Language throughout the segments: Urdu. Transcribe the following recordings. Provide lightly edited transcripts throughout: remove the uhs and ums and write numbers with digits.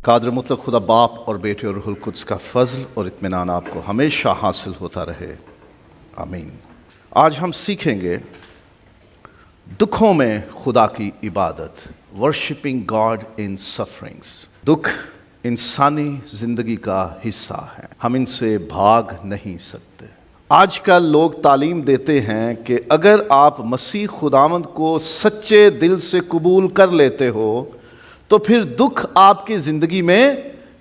قادر مطلق خدا باپ اور بیٹے اور روح القدس کا فضل اور اطمینان آپ کو ہمیشہ حاصل ہوتا رہے، آمین۔ آج ہم سیکھیں گے دکھوں میں خدا کی عبادت، ورشپنگ گاڈ ان سفرنگس۔ دکھ انسانی زندگی کا حصہ ہے، ہم ان سے بھاگ نہیں سکتے۔ آج کل لوگ تعلیم دیتے ہیں کہ اگر آپ مسیح خداوند کو سچے دل سے قبول کر لیتے ہو تو پھر دکھ آپ کی زندگی میں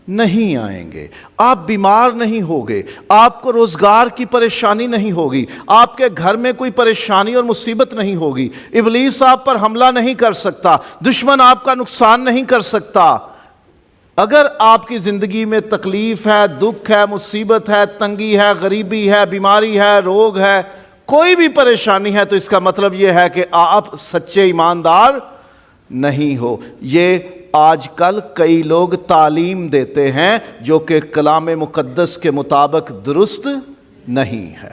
نہیں آئیں گے، آپ بیمار نہیں ہوگے، آپ کو روزگار کی پریشانی نہیں ہوگی، آپ کے گھر میں کوئی پریشانی اور مصیبت نہیں ہوگی، ابلیس آپ پر حملہ نہیں کر سکتا، دشمن آپ کا نقصان نہیں کر سکتا۔ اگر آپ کی زندگی میں تکلیف ہے، دکھ ہے، مصیبت ہے، تنگی ہے، غریبی ہے، بیماری ہے، روگ ہے، کوئی بھی پریشانی ہے، تو اس کا مطلب یہ ہے کہ آپ سچے ایماندار نہیں ہو۔ یہ آج کل کئی لوگ تعلیم دیتے ہیں جو کہ کلام مقدس کے مطابق درست نہیں ہے۔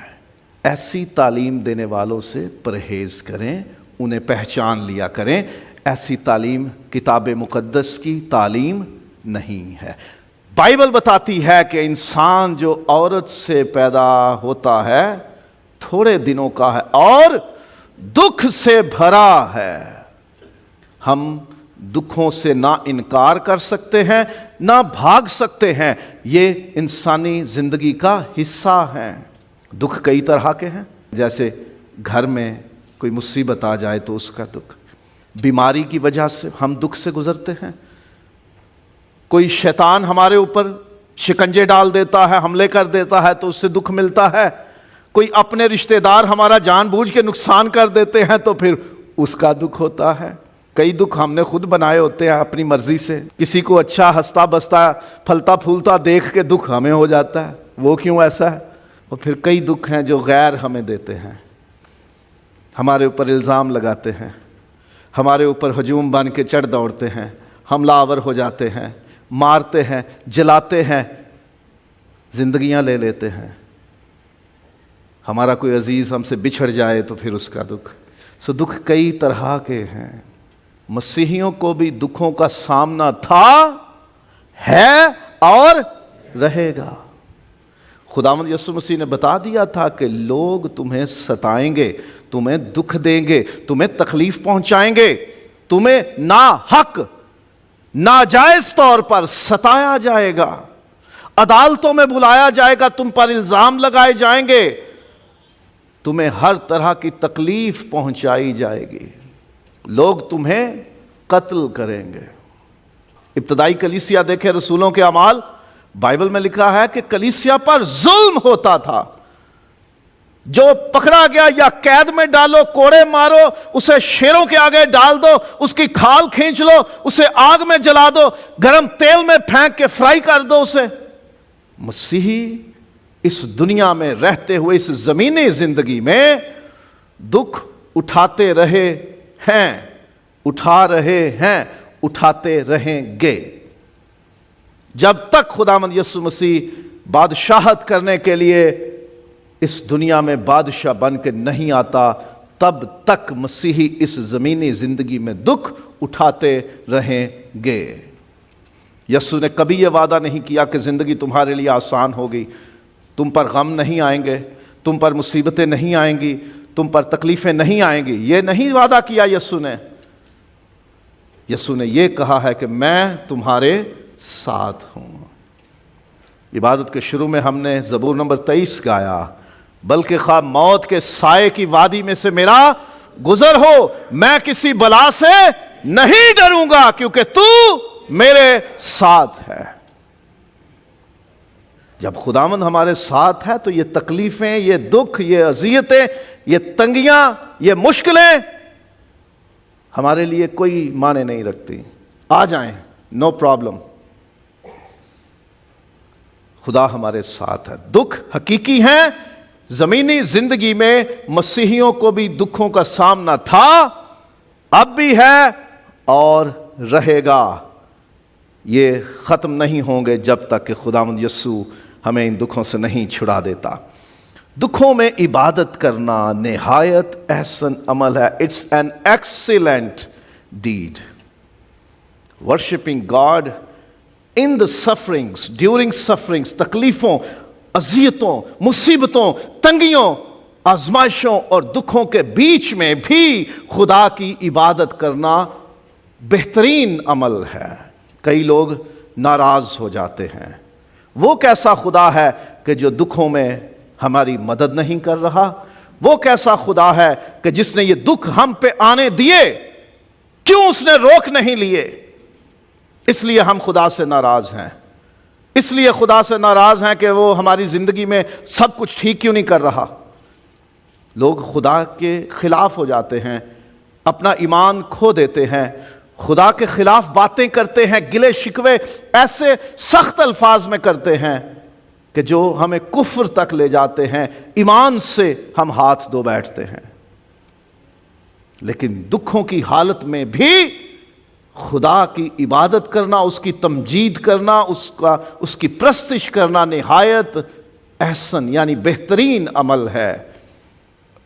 ایسی تعلیم دینے والوں سے پرہیز کریں، انہیں پہچان لیا کریں۔ ایسی تعلیم کتاب مقدس کی تعلیم نہیں ہے۔ بائبل بتاتی ہے کہ انسان جو عورت سے پیدا ہوتا ہے تھوڑے دنوں کا ہے اور دکھ سے بھرا ہے۔ ہم دکھوں سے نہ انکار کر سکتے ہیں نہ بھاگ سکتے ہیں، یہ انسانی زندگی کا حصہ ہے۔ دکھ کئی طرح کے ہیں، جیسے گھر میں کوئی مصیبت آ جائے تو اس کا دکھ، بیماری کی وجہ سے ہم دکھ سے گزرتے ہیں، کوئی شیطان ہمارے اوپر شکنجے ڈال دیتا ہے، حملے کر دیتا ہے تو اس سے دکھ ملتا ہے، کوئی اپنے رشتہ دار ہمارا جان بوجھ کے نقصان کر دیتے ہیں تو پھر اس کا دکھ ہوتا ہے۔ کئی دکھ ہم نے خود بنائے ہوتے ہیں اپنی مرضی سے، کسی کو اچھا ہنستا بستا پھلتا پھولتا دیکھ کے دکھ ہمیں ہو جاتا ہے، وہ کیوں ایسا ہے؟ اور پھر کئی دکھ ہیں جو غیر ہمیں دیتے ہیں، ہمارے اوپر الزام لگاتے ہیں، ہمارے اوپر ہجوم بن کے چڑھ دوڑتے ہیں، حملہ آور ہو جاتے ہیں، مارتے ہیں، جلاتے ہیں، زندگیاں لے لیتے ہیں۔ ہمارا کوئی عزیز ہم سے بچھڑ جائے تو پھر اس کا دکھ۔ دکھ کئی طرح کے ہیں۔ مسیحیوں کو بھی دکھوں کا سامنا تھا، ہے اور رہے گا۔ خداوند یسوع مسیح نے بتا دیا تھا کہ لوگ تمہیں ستائیں گے، تمہیں دکھ دیں گے، تمہیں تکلیف پہنچائیں گے، تمہیں ناحق ناجائز طور پر ستایا جائے گا، عدالتوں میں بلایا جائے گا، تم پر الزام لگائے جائیں گے، تمہیں ہر طرح کی تکلیف پہنچائی جائے گی، لوگ تمہیں قتل کریں گے۔ ابتدائی کلیسیا دیکھیں، رسولوں کے اعمال، بائبل میں لکھا ہے کہ کلیسیا پر ظلم ہوتا تھا۔ جو پکڑا گیا یا قید میں ڈالو، کوڑے مارو، اسے شیروں کے آگے ڈال دو، اس کی کھال کھینچ لو، اسے آگ میں جلا دو، گرم تیل میں پھینک کے فرائی کر دو اسے۔ مسیحی اس دنیا میں رہتے ہوئے اس زمینی زندگی میں دکھ اٹھاتے رہے ہیں، اٹھا رہے ہیں، اٹھاتے رہیں گے، جب تک خداوند یسوع مسیح بادشاہت کرنے کے لیے اس دنیا میں بادشاہ بن کے نہیں آتا، تب تک مسیحی اس زمینی زندگی میں دکھ اٹھاتے رہیں گے۔ یسوع نے کبھی یہ وعدہ نہیں کیا کہ زندگی تمہارے لیے آسان ہوگی، تم پر غم نہیں آئیں گے، تم پر مصیبتیں نہیں آئیں گی، تم پر تکلیفیں نہیں آئیں گی، یہ نہیں وعدہ کیا یسوع نے۔ یسوع نے یہ کہا ہے کہ میں تمہارے ساتھ ہوں۔ عبادت کے شروع میں ہم نے زبور نمبر 23 گایا، بلکہ خواہ موت کے سائے کی وادی میں سے میرا گزر ہو، میں کسی بلا سے نہیں ڈروں گا کیونکہ تو میرے ساتھ ہے۔ جب خداوند ہمارے ساتھ ہے تو یہ تکلیفیں، یہ دکھ، یہ اذیتیں، یہ تنگیاں، یہ مشکلیں ہمارے لیے کوئی معنی نہیں رکھتی۔ آ جائیں، نو پرابلم، خدا ہمارے ساتھ ہے۔ دکھ حقیقی ہیں، زمینی زندگی میں مسیحیوں کو بھی دکھوں کا سامنا تھا، اب بھی ہے اور رہے گا۔ یہ ختم نہیں ہوں گے جب تک کہ خداوند یسوع ہمیں ان دکھوں سے نہیں چھڑا دیتا۔ دکھوں میں عبادت کرنا نہایت احسن عمل ہے۔ It's an excellent deed. Worshipping God in the sufferings, during sufferings, تکلیفوں، اذیتوں، مصیبتوں، تنگیوں، آزمائشوں اور دکھوں کے بیچ میں بھی خدا کی عبادت کرنا بہترین عمل ہے۔ کئی لوگ ناراض ہو جاتے ہیں، وہ کیسا خدا ہے کہ جو دکھوں میں ہماری مدد نہیں کر رہا؟ وہ کیسا خدا ہے کہ جس نے یہ دکھ ہم پہ آنے دیے، کیوں اس نے روک نہیں لیے؟ اس لیے ہم خدا سے ناراض ہیں، اس لیے خدا سے ناراض ہیں کہ وہ ہماری زندگی میں سب کچھ ٹھیک کیوں نہیں کر رہا۔ لوگ خدا کے خلاف ہو جاتے ہیں، اپنا ایمان کھو دیتے ہیں، خدا کے خلاف باتیں کرتے ہیں، گلے شکوے ایسے سخت الفاظ میں کرتے ہیں کہ جو ہمیں کفر تک لے جاتے ہیں، ایمان سے ہم ہاتھ دھو بیٹھتے ہیں۔ لیکن دکھوں کی حالت میں بھی خدا کی عبادت کرنا، اس کی تمجید کرنا، اس کی پرستش کرنا نہایت احسن یعنی بہترین عمل ہے۔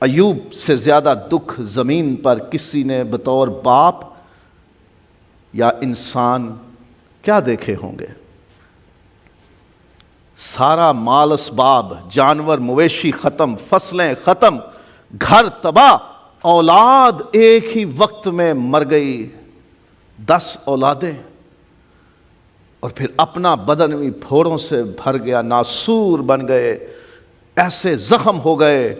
ایوب سے زیادہ دکھ زمین پر کسی نے بطور باپ یا انسان کیا دیکھے ہوں گے؟ سارا مال اسباب، جانور مویشی ختم، فصلیں ختم، گھر تباہ، اولاد ایک ہی وقت میں مر گئی، 10 اولادیں، اور پھر اپنا بدن بھی پھوڑوں سے بھر گیا، ناسور بن گئے، ایسے زخم ہو گئے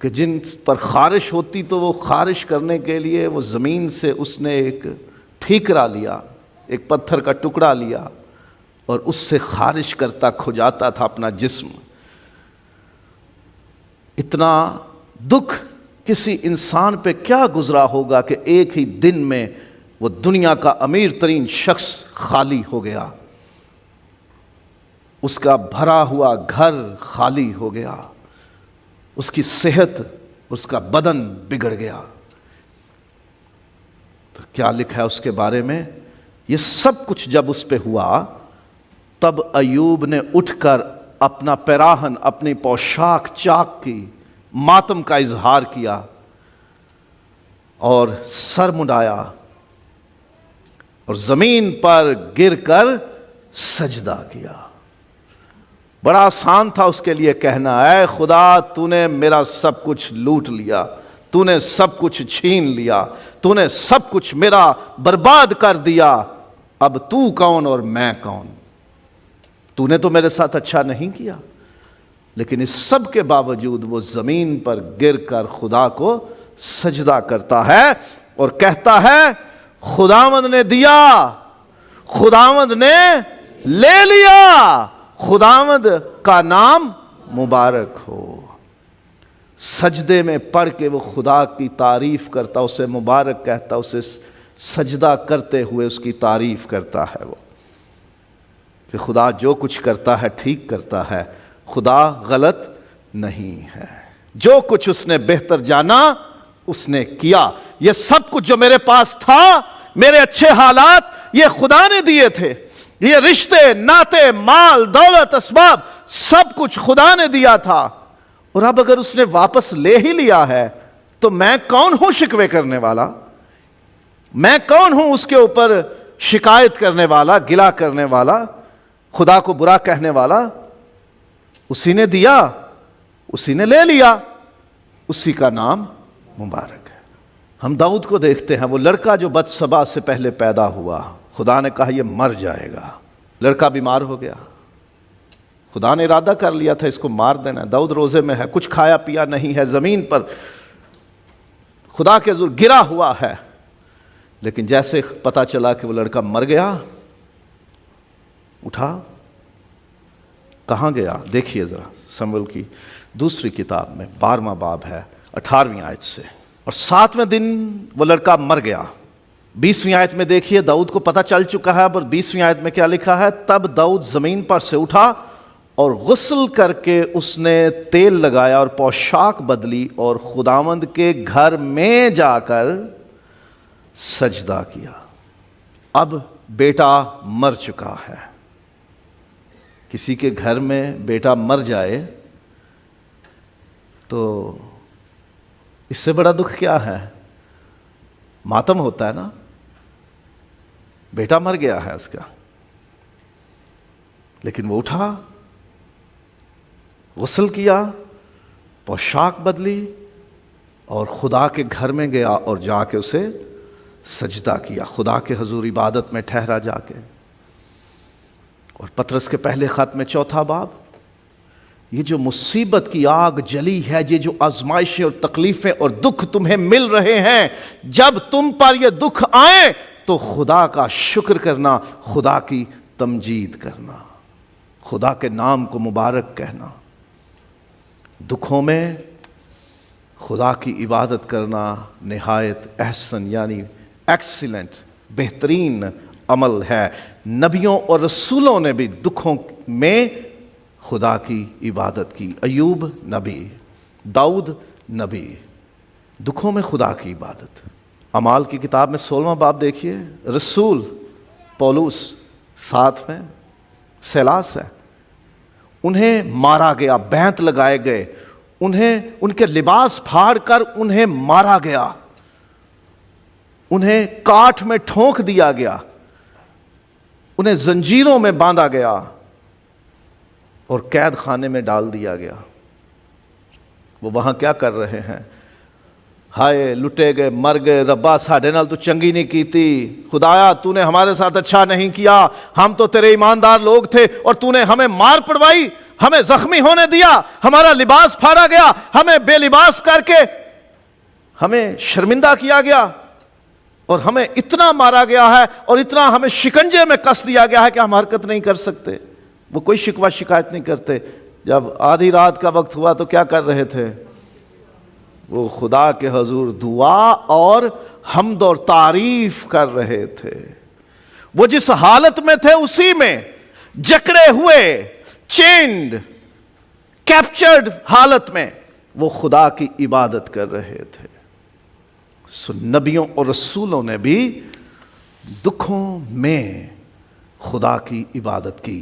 کہ جن پر خارش ہوتی تو وہ خارش کرنے کے لیے وہ زمین سے اس نے ایک ٹھیکرا لیا، ایک پتھر کا ٹکڑا لیا اور اس سے خارش کرتا کھجاتا تھا اپنا جسم۔ اتنا دکھ کسی انسان پہ کیا گزرا ہوگا کہ ایک ہی دن میں وہ دنیا کا امیر ترین شخص خالی ہو گیا، اس کا بھرا ہوا گھر خالی ہو گیا، اس کی صحت، اس کا بدن بگڑ گیا۔ تو کیا لکھا ہے اس کے بارے میں؟ یہ سب کچھ جب اس پہ ہوا تب ایوب نے اٹھ کر اپنا پیراہن، اپنی پوشاک چاک کی، ماتم کا اظہار کیا اور سر منڈایا اور زمین پر گر کر سجدہ کیا۔ بڑا آسان تھا اس کے لیے کہنا، اے خدا تو نے میرا سب کچھ لوٹ لیا، تو نے سب کچھ چھین لیا، تو نے سب کچھ میرا برباد کر دیا، اب تو کون اور میں کون؟ تو نے تو میرے ساتھ اچھا نہیں کیا۔ لیکن اس سب کے باوجود وہ زمین پر گر کر خدا کو سجدہ کرتا ہے اور کہتا ہے خداوند نے دیا، خداوند نے لے لیا، خداوند کا نام مبارک ہو۔ سجدے میں پڑھ کے وہ خدا کی تعریف کرتا، اسے مبارک کہتا، اسے سجدہ کرتے ہوئے اس کی تعریف کرتا ہے وہ کہ خدا جو کچھ کرتا ہے ٹھیک کرتا ہے، خدا غلط نہیں ہے، جو کچھ اس نے بہتر جانا اس نے کیا۔ یہ سب کچھ جو میرے پاس تھا، میرے اچھے حالات، یہ خدا نے دیے تھے، یہ رشتے، ناطے، مال، دولت، اسباب، سب کچھ خدا نے دیا تھا، اور اب اگر اس نے واپس لے ہی لیا ہے تو میں کون ہوں شکوے کرنے والا؟ میں کون ہوں اس کے اوپر شکایت کرنے والا، گلہ کرنے والا، خدا کو برا کہنے والا؟ اسی نے دیا، اسی نے لے لیا، اسی کا نام مبارک ہے۔ ہم داؤد کو دیکھتے ہیں، وہ لڑکا جو بتسبا سے پہلے پیدا ہوا، خدا نے کہا یہ مر جائے گا، لڑکا بیمار ہو گیا، خدا نے ارادہ کر لیا تھا اس کو مار دینا۔ داؤد روزے میں ہے، کچھ کھایا پیا نہیں ہے، زمین پر خدا کے حضور گرا ہوا ہے، لیکن جیسے پتا چلا کہ وہ لڑکا مر گیا، اٹھا، کہاں گیا؟ دیکھیے ذرا سموئیل کی دوسری کتاب میں 12واں باب ہے 18ویں آیت سے، اور 7ویں دن وہ لڑکا مر گیا۔ 20ویں آیت میں دیکھیے، داؤد کو پتہ چل چکا ہے، اور 20ویں آیت میں کیا لکھا ہے؟ تب داؤد زمین پر سے اٹھا اور غسل کر کے اس نے تیل لگایا اور پوشاک بدلی اور خداوند کے گھر میں جا کر سجدہ کیا۔ اب بیٹا مر چکا ہے، کسی کے گھر میں بیٹا مر جائے تو اس سے بڑا دکھ کیا ہے؟ ماتم ہوتا ہے نا، بیٹا مر گیا ہے اس کا، لیکن وہ اٹھا، غسل کیا، پوشاک بدلی اور خدا کے گھر میں گیا اور جا کے اسے سجدہ کیا، خدا کے حضور عبادت میں ٹھہرا جا کے۔ اور پطرس کے پہلے خط میں 4 باب، یہ جو مصیبت کی آگ جلی ہے، یہ جو آزمائشیں اور تکلیفیں اور دکھ تمہیں مل رہے ہیں، جب تم پر یہ دکھ آئیں تو خدا کا شکر کرنا، خدا کی تمجید کرنا، خدا کے نام کو مبارک کہنا۔ دکھوں میں خدا کی عبادت کرنا نہایت احسن یعنی ایکسیلنٹ، بہترین عمل ہے۔ نبیوں اور رسولوں نے بھی دکھوں میں خدا کی عبادت کی۔ ایوب نبی، داؤد نبی، دکھوں میں خدا کی عبادت۔ اعمال کی کتاب میں 16واں باب دیکھیے، رسول پولس ساتھ میں سیلاس ہے، انہیں مارا گیا، بینت لگائے گئے، ان کے لباس پھاڑ کر انہیں مارا گیا، انہیں کاٹھ میں ٹھونک دیا گیا، انہیں زنجیروں میں باندھا گیا اور قید خانے میں ڈال دیا گیا۔ وہ وہاں کیا کر رہے ہیں؟ ہائے لٹے گئے، مر گئے، ربا ساڈے نال تو چنگی نہیں کیتی، خدایا تو نے ہمارے ساتھ اچھا نہیں کیا، ہم تو تیرے ایماندار لوگ تھے اور تو نے ہمیں مار پڑوائی، ہمیں زخمی ہونے دیا، ہمارا لباس پھاڑا گیا، ہمیں بے لباس کر کے ہمیں شرمندہ کیا گیا، اور ہمیں اتنا مارا گیا ہے اور اتنا ہمیں شکنجے میں کس دیا گیا ہے کہ ہم حرکت نہیں کر سکتے۔ وہ کوئی شکوہ شکایت نہیں کرتے۔ جب آدھی رات کا وقت ہوا تو کیا کر رہے تھے؟ وہ خدا کے حضور دعا اور حمد اور تعریف کر رہے تھے۔ وہ جس حالت میں تھے اسی میں جکڑے ہوئے، چینڈ، کیپچرڈ حالت میں وہ خدا کی عبادت کر رہے تھے۔ سو نبیوں اور رسولوں نے بھی دکھوں میں خدا کی عبادت کی۔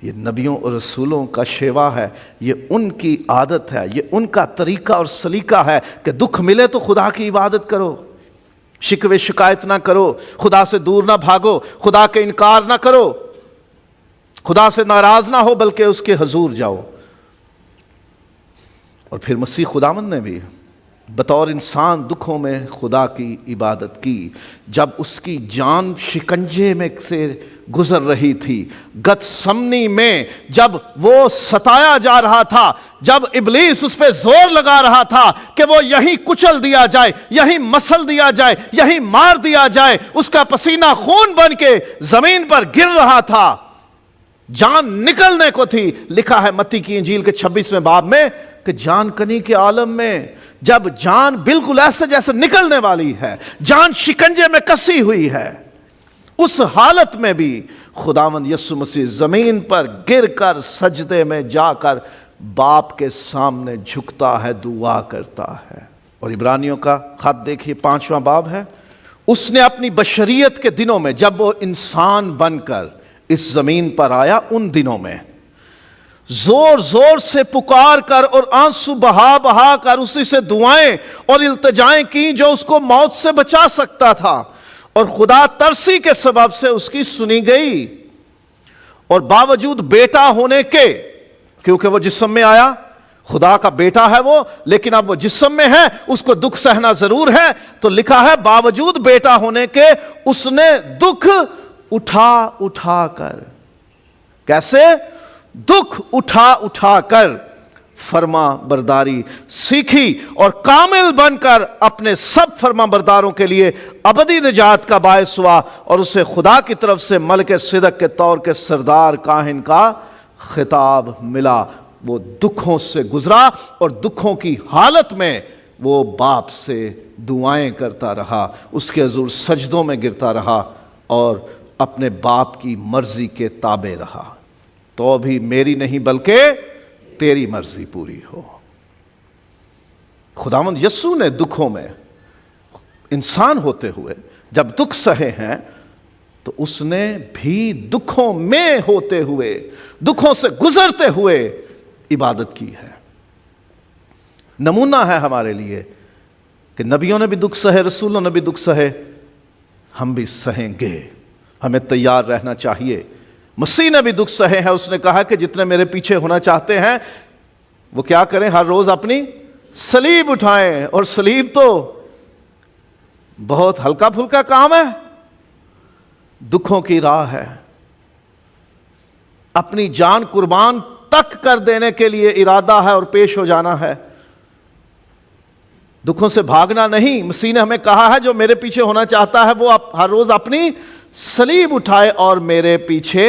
یہ نبیوں اور رسولوں کا شیوا ہے، یہ ان کی عادت ہے، یہ ان کا طریقہ اور سلیقہ ہے کہ دکھ ملے تو خدا کی عبادت کرو، شکوے شکایت نہ کرو، خدا سے دور نہ بھاگو، خدا کے انکار نہ کرو، خدا سے ناراض نہ ہو بلکہ اس کے حضور جاؤ۔ اور پھر مسیح خداوند نے بھی بطور انسان دکھوں میں خدا کی عبادت کی۔ جب اس کی جان شکنجے میں سے گزر رہی تھی، گتسمنی میں جب وہ ستایا جا رہا تھا، جب ابلیس اس پہ زور لگا رہا تھا کہ وہ یہیں کچل دیا جائے، یہیں مسل دیا جائے، یہیں مار دیا جائے، اس کا پسینہ خون بن کے زمین پر گر رہا تھا، جان نکلنے کو تھی۔ لکھا ہے متی کی انجیل کے 26ویں باب میں کہ جان کنی کے عالم میں جب جان بالکل ایسے جیسے نکلنے والی ہے، جان شکنجے میں کسی ہوئی ہے، اس حالت میں بھی خداوند یسوع مسیح زمین پر گر کر سجدے میں جا کر باپ کے سامنے جھکتا ہے، دعا کرتا ہے۔ اور عبرانیوں کا خط دیکھیے 5واں باب ہے، اس نے اپنی بشریت کے دنوں میں جب وہ انسان بن کر اس زمین پر آیا، ان دنوں میں زور زور سے پکار کر اور آنسو بہا بہا کر اسی سے دعائیں اور التجائیں کی جو اس کو موت سے بچا سکتا تھا، اور خدا ترسی کے سبب سے اس کی سنی گئی، اور باوجود بیٹا ہونے کے، کیونکہ وہ جسم میں آیا، خدا کا بیٹا ہے وہ، لیکن اب وہ جسم میں ہے، اس کو دکھ سہنا ضرور ہے، تو لکھا ہے باوجود بیٹا ہونے کے اس نے دکھ اٹھا اٹھا کر، کیسے؟ دکھ اٹھا اٹھا کر فرما برداری سیکھی، اور کامل بن کر اپنے سب فرما برداروں کے لیے ابدی نجات کا باعث ہوا، اور اسے خدا کی طرف سے ملک صدق کے طور کے سردار کاہن کا خطاب ملا۔ وہ دکھوں سے گزرا اور دکھوں کی حالت میں وہ باپ سے دعائیں کرتا رہا، اس کے حضور سجدوں میں گرتا رہا اور اپنے باپ کی مرضی کے تابع رہا، تو بھی میری نہیں بلکہ تیری مرضی پوری ہو۔ خداوند یسوع نے دکھوں میں انسان ہوتے ہوئے جب دکھ سہے ہیں تو اس نے بھی دکھوں میں ہوتے ہوئے، دکھوں سے گزرتے ہوئے عبادت کی ہے۔ نمونہ ہے ہمارے لیے کہ نبیوں نے بھی دکھ سہے، رسولوں نے بھی دکھ سہے، ہم بھی سہیں گے۔ ہمیں تیار رہنا چاہیے، مسیح نے بھی دکھ سہے ہیں. اس نے کہا کہ جتنے میرے پیچھے ہونا چاہتے ہیں وہ کیا کریں؟ ہر روز اپنی صلیب اٹھائیں. اور صلیب تو بہت ہلکا پھلکا کام ہے، دکھوں کی راہ ہے. اپنی جان قربان تک کر دینے کے لیے ارادہ ہے اور پیش ہو جانا ہے، دکھوں سے بھاگنا نہیں. مسیح نے ہمیں کہا ہے جو میرے پیچھے ہونا چاہتا ہے وہ ہر روز اپنی صلیب اٹھائے اور میرے پیچھے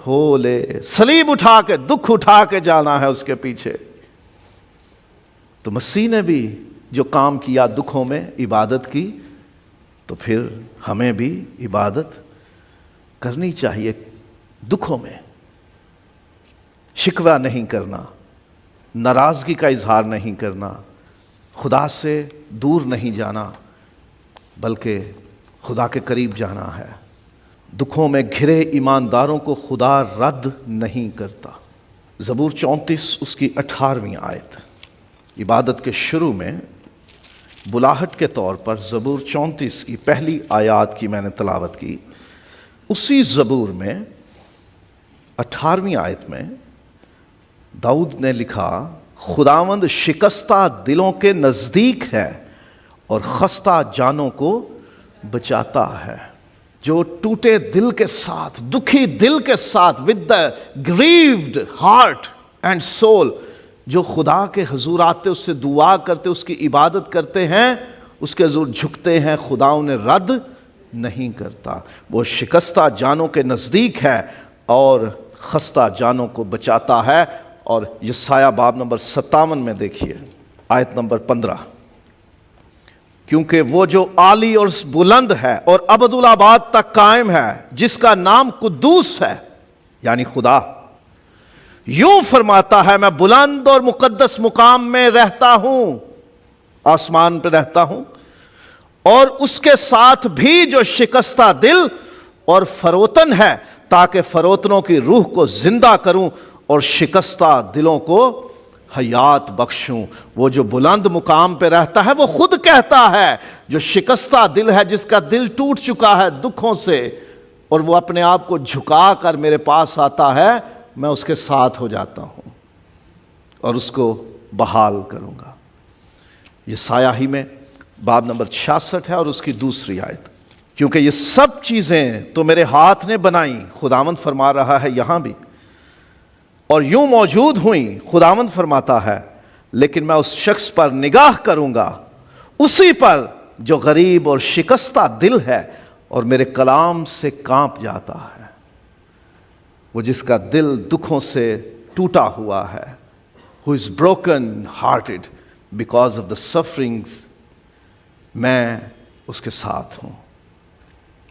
ہو لے. صلیب اٹھا کے، دکھ اٹھا کے جانا ہے اس کے پیچھے. تو مسیح نے بھی جو کام کیا دکھوں میں، عبادت کی، تو پھر ہمیں بھی عبادت کرنی چاہیے دکھوں میں. شکوہ نہیں کرنا، ناراضگی کا اظہار نہیں کرنا، خدا سے دور نہیں جانا بلکہ خدا کے قریب جانا ہے. دکھوں میں گھرے ایمانداروں کو خدا رد نہیں کرتا. زبور 34 اس کی 18ویں آیت. عبادت کے شروع میں بلاہٹ کے طور پر زبور 34 کی پہلی آیات کی میں نے تلاوت کی. اسی زبور میں 18ویں آیت میں داؤد نے لکھا، خداوند شکستہ دلوں کے نزدیک ہے اور خستہ جانوں کو بچاتا ہے. جو ٹوٹے دل کے ساتھ، دکھی دل کے ساتھ، with the grieved heart and soul، جو خدا کے حضور آتے، اس سے دعا کرتے، اس کی عبادت کرتے ہیں، اس کے حضور جھکتے ہیں، خدا انہیں رد نہیں کرتا. وہ شکستہ جانوں کے نزدیک ہے اور خستہ جانوں کو بچاتا ہے. اور یسایہ باب نمبر 57 میں دیکھیے آیت نمبر 15، کیونکہ وہ جو عالی اور بلند ہے اور ابدالآباد تک قائم ہے، جس کا نام قدوس ہے، یعنی خدا، یوں فرماتا ہے، میں بلند اور مقدس مقام میں رہتا ہوں، آسمان پہ رہتا ہوں، اور اس کے ساتھ بھی جو شکستہ دل اور فروتن ہے، تاکہ فروتنوں کی روح کو زندہ کروں اور شکستہ دلوں کو حیات بخشوں. وہ جو بلند مقام پہ رہتا ہے وہ خود کہتا ہے، جو شکستہ دل ہے، جس کا دل ٹوٹ چکا ہے دکھوں سے، اور وہ اپنے آپ کو جھکا کر میرے پاس آتا ہے، میں اس کے ساتھ ہو جاتا ہوں اور اس کو بحال کروں گا. یہ سایہ ہی میں باب نمبر 66 ہے اور اس کی دوسری آیت. کیونکہ یہ سب چیزیں تو میرے ہاتھ نے بنائیں، خداوند فرما رہا ہے یہاں بھی، اور یوں موجود ہوئیں، خداوند فرماتا ہے، لیکن میں اس شخص پر نگاہ کروں گا، اسی پر جو غریب اور شکستہ دل ہے اور میرے کلام سے کانپ جاتا ہے. وہ جس کا دل دکھوں سے ٹوٹا ہوا ہے، who is broken hearted because of the sufferings، میں اس کے ساتھ ہوں،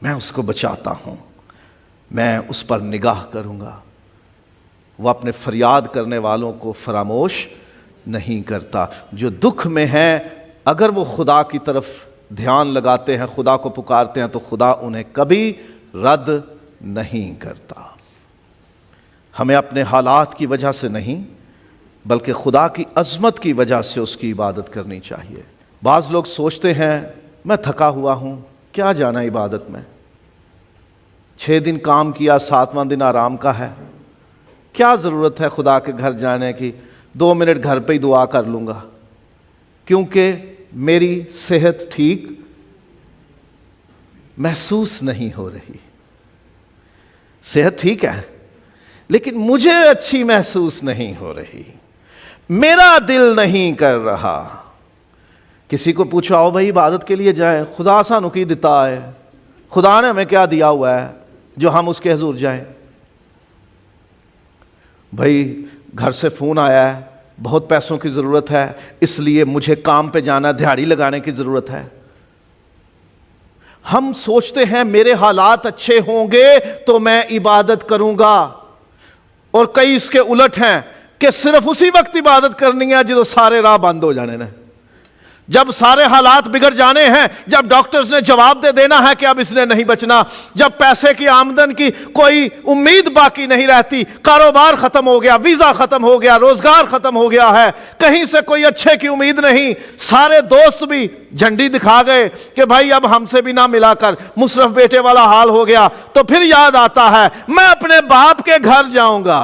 میں اس کو بچاتا ہوں، میں اس پر نگاہ کروں گا. وہ اپنے فریاد کرنے والوں کو فراموش نہیں کرتا. جو دکھ میں ہیں، اگر وہ خدا کی طرف دھیان لگاتے ہیں، خدا کو پکارتے ہیں، تو خدا انہیں کبھی رد نہیں کرتا. ہمیں اپنے حالات کی وجہ سے نہیں بلکہ خدا کی عظمت کی وجہ سے اس کی عبادت کرنی چاہیے. بعض لوگ سوچتے ہیں میں تھکا ہوا ہوں، کیا جانا عبادت میں، 6 دن کام کیا، 7واں دن آرام کا ہے، کیا ضرورت ہے خدا کے گھر جانے کی، 2 منٹ گھر پہ ہی دعا کر لوں گا، کیونکہ میری صحت ٹھیک محسوس نہیں ہو رہی. صحت ٹھیک ہے لیکن مجھے اچھی محسوس نہیں ہو رہی، میرا دل نہیں کر رہا. کسی کو پوچھو آؤ بھائی عبادت کے لیے جائیں، خدا سانو کی دیتا ہے، خدا نے ہمیں کیا دیا ہوا ہے جو ہم اس کے حضور جائیں. بھائی گھر سے فون آیا ہے، بہت پیسوں کی ضرورت ہے، اس لیے مجھے کام پہ جانا، دہاڑی لگانے کی ضرورت ہے. ہم سوچتے ہیں میرے حالات اچھے ہوں گے تو میں عبادت کروں گا، اور کئی اس کے الٹ ہیں کہ صرف اسی وقت عبادت کرنی ہے جب سارے راہ بند ہو جانے نے. جب سارے حالات بگڑ جانے ہیں، جب ڈاکٹرز نے جواب دے دینا ہے کہ اب اس نے نہیں بچنا، جب پیسے کی آمدن کی کوئی امید باقی نہیں رہتی، کاروبار ختم ہو گیا، ویزا ختم ہو گیا، روزگار ختم ہو گیا ہے، کہیں سے کوئی اچھے کی امید نہیں، سارے دوست بھی جھنڈی دکھا گئے کہ بھائی اب ہم سے بھی نہ ملا کر، مصرف بیٹے والا حال ہو گیا، تو پھر یاد آتا ہے میں اپنے باپ کے گھر جاؤں گا۔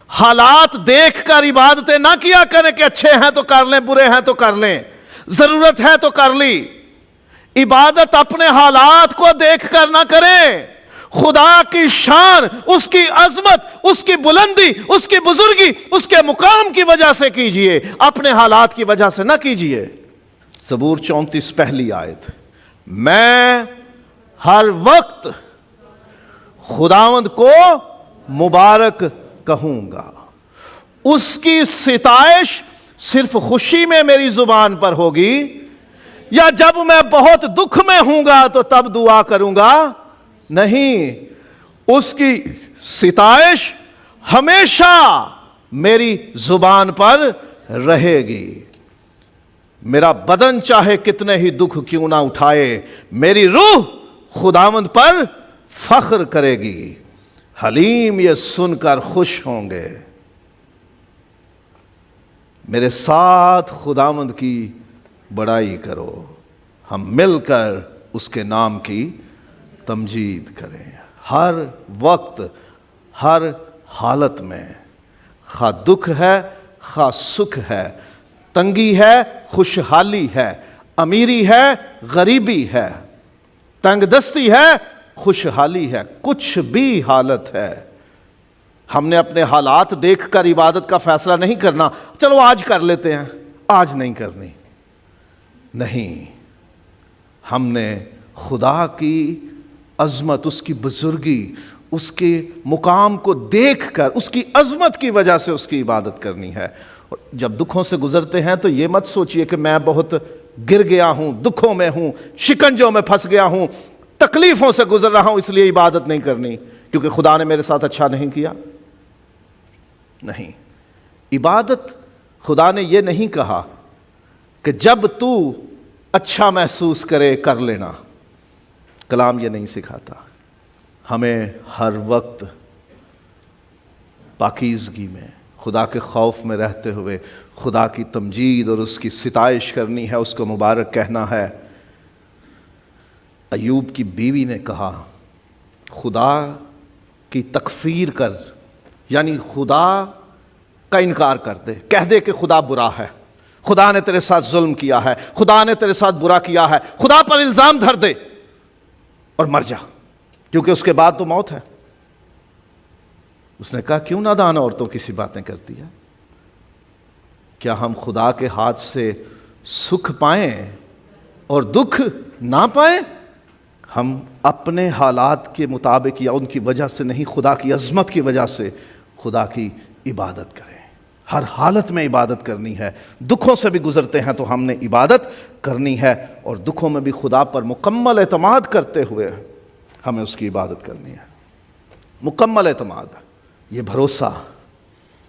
حالات دیکھ کر عبادتیں نہ کیا کریں کہ اچھے ہیں تو کر لیں، برے ہیں تو کر لیں، ضرورت ہے تو کر لی۔ عبادت اپنے حالات کو دیکھ کر نہ کریں، خدا کی شان، اس کی عظمت، اس کی بلندی، اس کی بزرگی، اس کے مقام کی وجہ سے کیجئے، اپنے حالات کی وجہ سے نہ کیجئے۔ زبور 34 پہلی آیت، میں ہر وقت خداوند کو مبارک کہوں گا، اس کی ستائش صرف خوشی میں میری زبان پر ہوگی، یا جب میں بہت دکھ میں ہوں گا تو تب دعا کروں گا؟ نہیں، اس کی ستائش ہمیشہ میری زبان پر رہے گی۔ میرا بدن چاہے کتنے ہی دکھ کیوں نہ اٹھائے، میری روح خداوند پر فخر کرے گی، حلیم یہ سن کر خوش ہوں گے۔ میرے ساتھ خداوند کی بڑائی کرو، ہم مل کر اس کے نام کی تمجید کریں، ہر وقت، ہر حالت میں، خواہ دکھ ہے خواہ سکھ ہے، تنگی ہے خوشحالی ہے، امیری ہے غریبی ہے، تنگ دستی ہے خوشحالی ہے، کچھ بھی حالت ہے، ہم نے اپنے حالات دیکھ کر عبادت کا فیصلہ نہیں کرنا، چلو آج کر لیتے ہیں، آج نہیں کرنی، نہیں، ہم نے خدا کی عظمت، اس کی بزرگی، اس کے مقام کو دیکھ کر، اس کی عظمت کی وجہ سے اس کی عبادت کرنی ہے۔ جب دکھوں سے گزرتے ہیں تو یہ مت سوچئے کہ میں بہت گر گیا ہوں، دکھوں میں ہوں، شکنجوں میں پھنس گیا ہوں، تکلیفوں سے گزر رہا ہوں، اس لیے عبادت نہیں کرنی کیونکہ خدا نے میرے ساتھ اچھا نہیں کیا۔ نہیں، عبادت خدا نے یہ نہیں کہا کہ جب تو اچھا محسوس کرے کر لینا، کلام یہ نہیں سکھاتا، ہمیں ہر وقت پاکیزگی میں، خدا کے خوف میں رہتے ہوئے خدا کی تمجید اور اس کی ستائش کرنی ہے، اس کو مبارک کہنا ہے۔ ایوب کی بیوی نے کہا خدا کی تکفیر کر، یعنی خدا کا انکار کر دے، کہہ دے کہ خدا برا ہے، خدا نے تیرے ساتھ ظلم کیا ہے، خدا نے تیرے ساتھ برا کیا ہے، خدا پر الزام دھر دے اور مر جا، کیونکہ اس کے بعد تو موت ہے۔ اس نے کہا کیوں نادان عورتوں کی سی باتیں کرتی ہے؟ کیا ہم خدا کے ہاتھ سے سکھ پائیں اور دکھ نہ پائیں؟ ہم اپنے حالات کے مطابق یا ان کی وجہ سے نہیں، خدا کی عظمت کی وجہ سے خدا کی عبادت کریں۔ ہر حالت میں عبادت کرنی ہے، دکھوں سے بھی گزرتے ہیں تو ہم نے عبادت کرنی ہے، اور دکھوں میں بھی خدا پر مکمل اعتماد کرتے ہوئے ہمیں اس کی عبادت کرنی ہے۔ مکمل اعتماد، یہ بھروسہ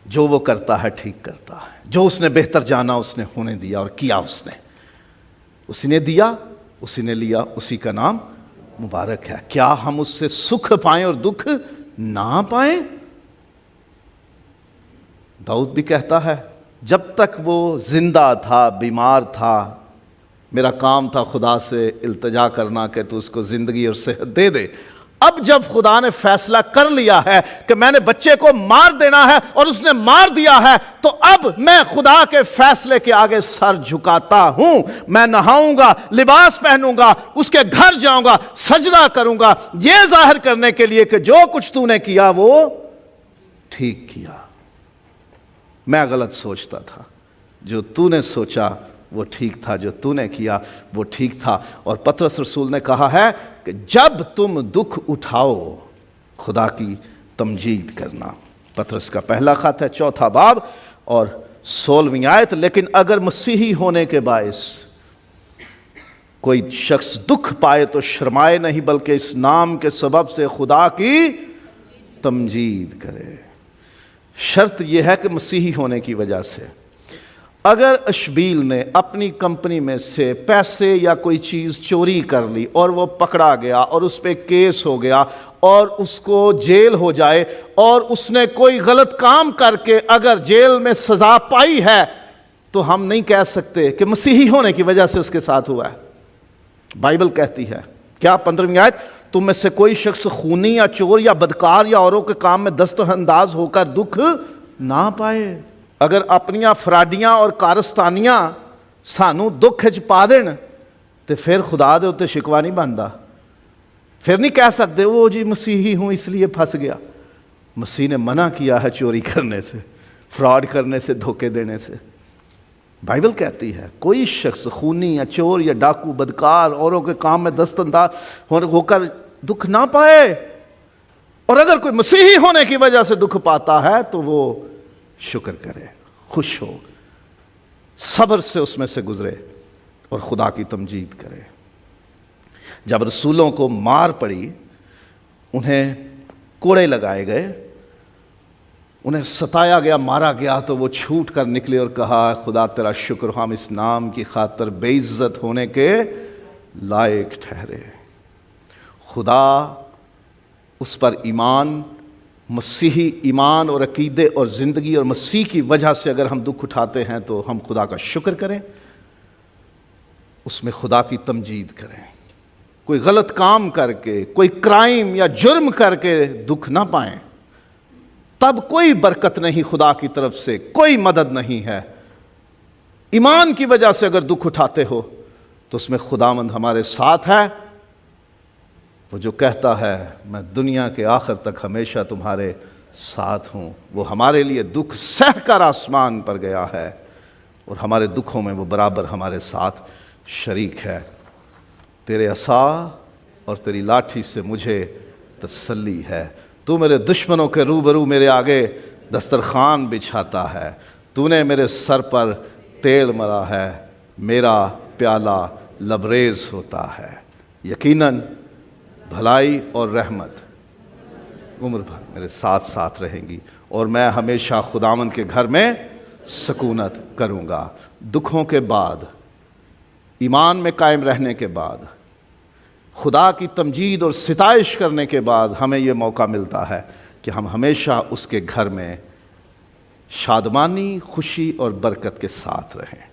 جو وہ کرتا ہے ٹھیک کرتا ہے، جو اس نے بہتر جانا اس نے ہونے دیا اور کیا، اسی نے دیا، اسی نے لیا، اسی کا نام مبارک ہے۔ کیا ہم اس سے سکھ پائیں اور دکھ نہ پائیں؟ داؤد بھی کہتا ہے جب تک وہ زندہ تھا، بیمار تھا، میرا کام تھا خدا سے التجا کرنا کہ تو اس کو زندگی اور صحت دے دے۔ اب جب خدا نے فیصلہ کر لیا ہے کہ میں نے بچے کو مار دینا ہے اور اس نے مار دیا ہے، تو اب میں خدا کے فیصلے کے آگے سر جھکاتا ہوں۔ میں نہاؤں گا، لباس پہنوں گا، اس کے گھر جاؤں گا، سجدہ کروں گا، یہ ظاہر کرنے کے لیے کہ جو کچھ تو نے کیا وہ ٹھیک کیا۔ میں غلط سوچتا تھا، جو تو نے سوچا وہ ٹھیک تھا، جو تو نے کیا وہ ٹھیک تھا۔ اور پطرس رسول نے کہا ہے کہ جب تم دکھ اٹھاؤ خدا کی تمجید کرنا۔ پطرس کا پہلا خط ہے 4 باب اور 16ویں آیت، لیکن اگر مسیحی ہونے کے باعث کوئی شخص دکھ پائے تو شرمائے نہیں، بلکہ اس نام کے سبب سے خدا کی تمجید کرے۔ شرط یہ ہے کہ مسیحی ہونے کی وجہ سے، اگر اشبیل نے اپنی کمپنی میں سے پیسے یا کوئی چیز چوری کر لی اور وہ پکڑا گیا اور اس پہ کیس ہو گیا اور اس کو جیل ہو جائے اور اس نے کوئی غلط کام کر کے اگر جیل میں سزا پائی ہے تو ہم نہیں کہہ سکتے کہ مسیحی ہونے کی وجہ سے اس کے ساتھ ہوا ہے۔ بائبل کہتی ہے کیا 15ویں آیت، تم میں سے کوئی شخص خونی یا چور یا بدکار یا اوروں کے کام میں دست انداز ہو کر دکھ نہ پائے۔ اگر اپنیاں فراڈیاں اور کارستانیاں سانو دکھ وچ پا دین تو پھر خدا دے اتے شکوا نہیں بنتا، پھر نہیں کہہ سکتے وہ جی مسیحی ہوں اس لیے پھنس گیا۔ مسیح نے منع کیا ہے چوری کرنے سے، فراڈ کرنے سے، دھوکے دینے سے۔ بائبل کہتی ہے کوئی شخص خونی یا چور یا ڈاکو بدکار اوروں کے کام میں دست انداز ہو کر دکھ نہ پائے، اور اگر کوئی مسیحی ہونے کی وجہ سے دکھ پاتا ہے تو وہ شکر کرے، خوش ہو، صبر سے اس میں سے گزرے اور خدا کی تمجید کرے۔ جب رسولوں کو مار پڑی، انہیں کوڑے لگائے گئے، انہیں ستایا گیا، مارا گیا، تو وہ چھوٹ کر نکلے اور کہا خدا تیرا شکر، ہم اس نام کی خاطر بے عزت ہونے کے لائق ٹھہرے۔ خدا اس پر ایمان، مسیحی ایمان اور عقیدے اور زندگی اور مسیح کی وجہ سے اگر ہم دکھ اٹھاتے ہیں تو ہم خدا کا شکر کریں، اس میں خدا کی تمجید کریں۔ کوئی غلط کام کر کے، کوئی کرائم یا جرم کر کے دکھ نہ پائیں، تب کوئی برکت نہیں، خدا کی طرف سے کوئی مدد نہیں ہے۔ ایمان کی وجہ سے اگر دکھ اٹھاتے ہو تو اس میں خداوند ہمارے ساتھ ہے، وہ جو کہتا ہے میں دنیا کے آخر تک ہمیشہ تمہارے ساتھ ہوں، وہ ہمارے لیے دکھ سہ کر آسمان پر گیا ہے اور ہمارے دکھوں میں وہ برابر ہمارے ساتھ شریک ہے۔ تیرے عصا اور تیری لاٹھی سے مجھے تسلی ہے، تو میرے دشمنوں کے روبرو میرے آگے دسترخوان بچھاتا ہے، تو نے میرے سر پر تیل مرا ہے، میرا پیالہ لبریز ہوتا ہے۔ یقیناً بھلائی اور رحمت عمر بھر میرے ساتھ ساتھ رہیں گی اور میں ہمیشہ خداوند کے گھر میں سکونت کروں گا۔ دکھوں کے بعد، ایمان میں قائم رہنے کے بعد، خدا کی تمجید اور ستائش کرنے کے بعد ہمیں یہ موقع ملتا ہے کہ ہم ہمیشہ اس کے گھر میں شادمانی، خوشی اور برکت کے ساتھ رہیں۔